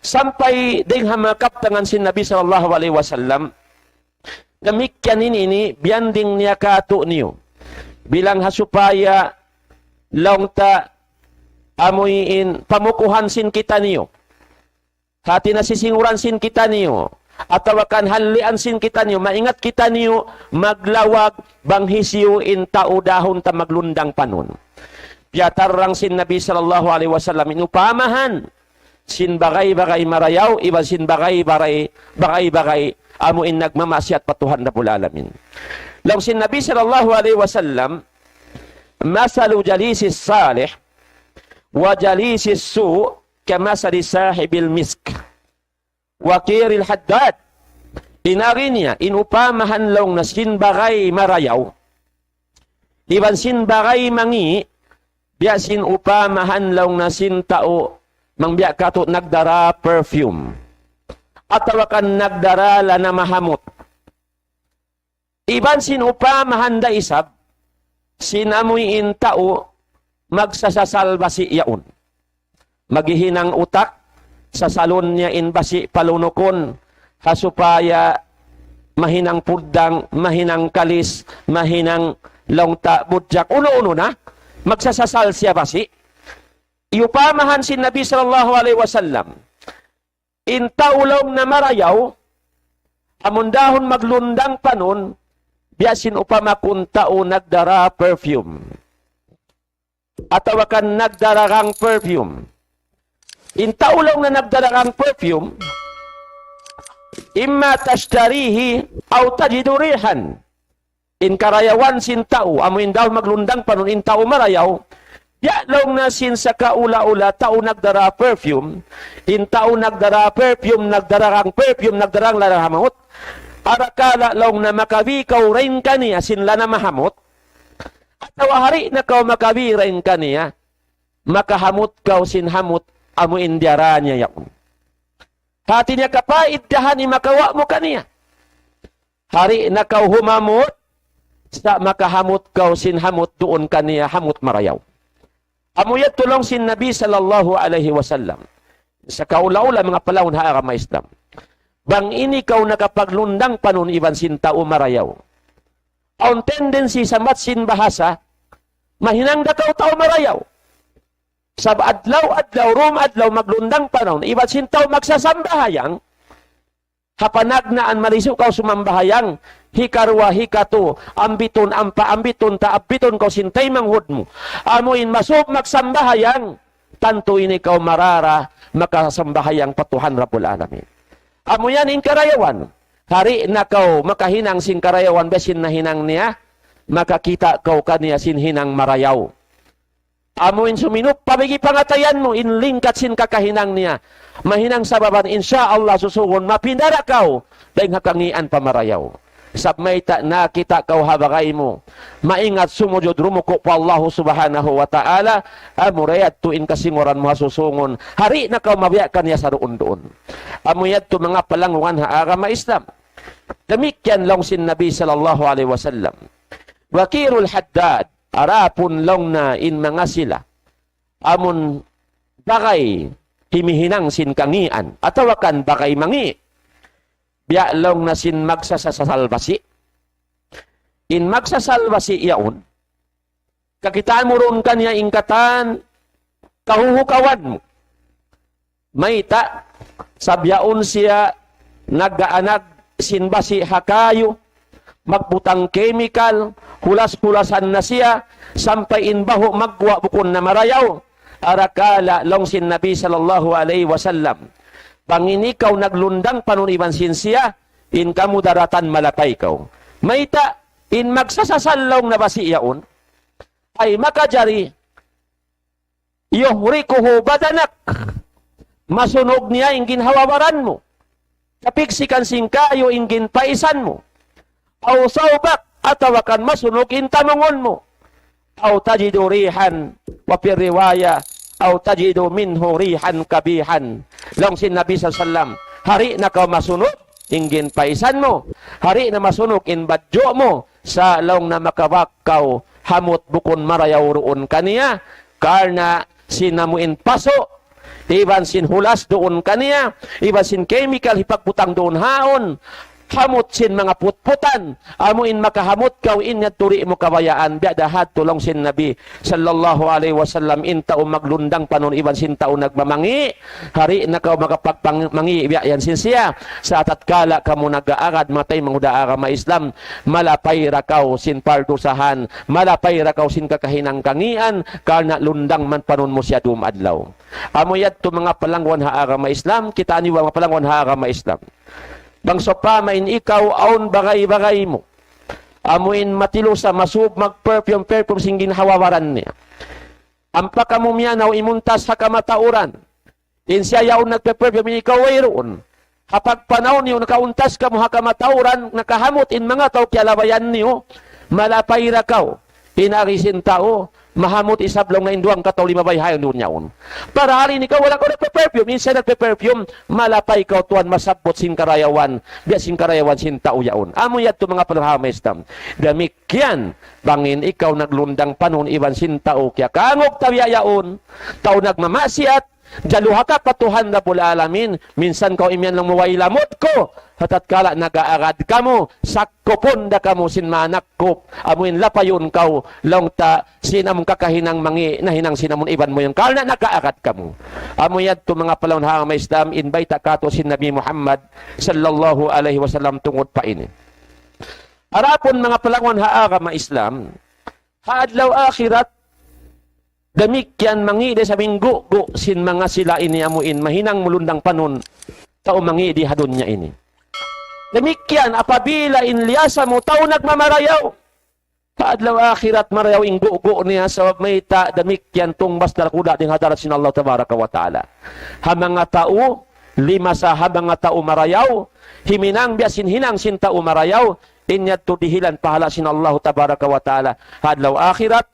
Sampai dengan makap dengan si Nabi sallallahu alaihi wasallam. Demikian ini bianding niya kato niyo. Bilang supaya long ta amuin pamukuhan sin kita niyo. Hati na sisinguran sin kita niyo. Atau akan halian sin kita niyo. Maingat kita niyo maglawag banghisiyo in tao dahon ta maglundang panon. Piatarang sin Nabi sallallahu alaihi wasallam inupamahan sin bagay-bagay marayaw, iba sin bagay-bagay amuin nagmamasyat patuhan Rabbul Alamin. Long sin Nabi sallallahu alaihi wasallam masalu jalisis salih wa jalisis su kamasali sahibil misk wakiril haddad. Inari niya inupamahan long na sin bagay marayaw, iban sin bagay mangi, biya sin upamahan long na sin tao mangbiya kato nagdara perfume atawa kan nagdara la na mahamot. Iban sin upamahan da isab sinamuy in tao magsasasal basi yaon. Maghihinang utak sa salon niya in basi palunokon hasupaya mahinang pudang, mahinang kalis, mahinang longta budjak. Uno-uno na magsasasal siya basi. Iupamahan si Nabi sallallahu alaihi wasallam in taulong na marayaw amundahon maglundang panon biasin upama kun tao nagdara perfume atawa kan nagdararang perfume. In taulong na nagdararang perfume imma tashtarihi aw tajidu rihan. In karayawan sin tao amuin daw maglundang panon in tao marayaw ya long na sin sa kaula-ula tao nagdara perfume, in tao nagdara perfume, nagdararang perfume, nagdarang larahamot, arakala long na makabikaw rin kaniya sin lana mahamot, at hari na kaw makabi rin kaniya, makahamot kaw sin hamot, amu indiara niya yaon. Hati niya kapait dahan ni makawa mo kaniya. Hari na kaw humamot, sa makahamot kaw sin hamot doon kaniya hamot marayaw. Amuyat tulong sin Nabi sallallahu alaihi wasallam. Sa kaula-ula mga palawon haarama Islam. Bang ini kau nakapaglundang panon iban sin tao marayaw. Ang tendency sa matsin bahasa, mahinang da kau tao marayaw. Sa adlaw-adlaw, rum-adlaw maglundang panon, iban sin tao magsasambahayang, hapanag-naan maliso kau sumambahayang, hikarwa hikato, ambiton ampa ambiton ta ambiton kau sintay manghud mo. Amuin masub magsambahayang, tanto ini kau marara, makasambahayang patuhan Rabbul Alamin. Amo yan in karayawan. Hari na kau makahinang sin karayawan besin na hinang niya, makakita kau kaniya sin hinang marayaw. Amo in suminup, pabigi pangatayan mo, in lingkat sin kakahinang niya. Mahinang sababan, insya Allah susugon, mapindara kau, dahil hakangian pamarayaw. Sabmay ta nakita kau habagay mo. Maingat sumujud rumuko pa Allah subhanahu wa ta'ala. Amurayat tuin kasingoran mo hasusungon. Hari na kau mabiyakan niya sa doon. Amuyad tu mga palanguan haagama Islam. Demikian long sin Nabi sallallahu alaihi wasallam. Wakirul haddad. Arapun long na in mga sila. Amun bagay himihinang sin kangian. Atawakan bagay mangi. Biya long na sin magsasasalbasi. In magsasalbasi yaon, kakitaan mo ron kanya ingkatan, kahuhukawan mo. Mayta, sabyaon siya, nagaanag sinbasi hakayo, magbutang chemical, hulas-hulasan na siya, sampay inbaho magwa bukon na marayaw. Arakala long sin Nabi sallallahu alaihi wasallam. Panginikaw naglundang panuniban sinsiya, in kamu daratan malapay kaw. Mayta, in magsasasalong na basi yaon, ay makajari, yuhrikuhu badanak, masunog niya ingin hawawaran mo, kapiksikan singkayo ingin paisan mo, aw saubak, atawakan masunog in tanungon mo, aw tajidu rihan, wapiriwaya, aw tajidu minhu rihan kabihan. Long sin Nabi sallallahu hari na kau masunog, ingin paisan mo. Hari na masunog, in badyo mo. Sa long na makawakaw, hamot bukon marayaw roon kaniya. Karna sinamuin paso, Iban sin hulas doon kaniya, iban sin chemical hipagputang doon haon, hamot sin mga putputan, amuin makahamot kaw inyat turi mo kabayaan, biadahat tulong sin Nabi sallallahu alaihi wasallam, intao maglundang panon iban sin tao nagmamangi, hari na kaw makapagmangi, biayan sin siya, sa tatkala kamo nag-aagad, matay manguda agama Islam, malapay rakaw sin pardusahan, malapay rakaw sin kakahinang kangian, karna lundang man panon mo siya dumadlaw. Amuyat to mga palangwan ha agama Islam, kita ni mga palangwan ha agama Islam. Bang sopamain ikaw aon bagay-bagay mo. Amuin matilo sa masub mag-perfume singgin hawawaran niya. Ampa ka mo miyanaw imuntas sa kamatauran. Insya yaon nagpe-perfume ikaw ay roon. Kapag panahon niyo nakauntas ka mo ha kamatauran, nakahamot in mga tao kialabayan niyo, malapay rakaw. Inarisin tao, mahamot isablong na induang kataw limabay hayon doon yaon. Para hari ni ka wala ko nagpe-perfume, minsan nagpe-perfume, malapay ka tuan masabot sin karayawan, biya sin karayawan sin tao yaon. Amo yat to mga palanghamay Islam. Damikyan, bangin ikaw naglundang panon iban sin tao, kaya kangok tawiya yaon, tao nagmamasiat, jaluha ka patuhan na pula alamin, minsan ka imyan lang maway lamot ko, hatat kala nag-aagad kamo, sakopon da kamo sin manakop, amuin lapayon kaw, long ta, sinamong kakahinang mangi, na hinang sinamong iban mo yung kala nag-aagad kamo. Amuyad to mga palawon ha may Islam, invite kato sin Nabi Muhammad sallallahu alaihi wasallam tungod pa ini. Arapon mga palawon ha agama Islam, haadlaw akhirat, damikyan mangi de sa minggo sin mga sila ini amuin mahinang mulundang panon tao mangi di hadon niya ini. Damikyan apabila inliasa mo tao nagmamarayaw. Kaadlaw akhirat marayaw inggo niya sa mayta damikyan tungbas dal kuda ding hadarat sin Allah tabaraka wa taala. Ha mga tao lima sa ha mga tao marayaw himinang biasin hinang sin tao marayaw inyat to dihilan pahala sin Allah tabaraka wa taala. Hadlaw akhirat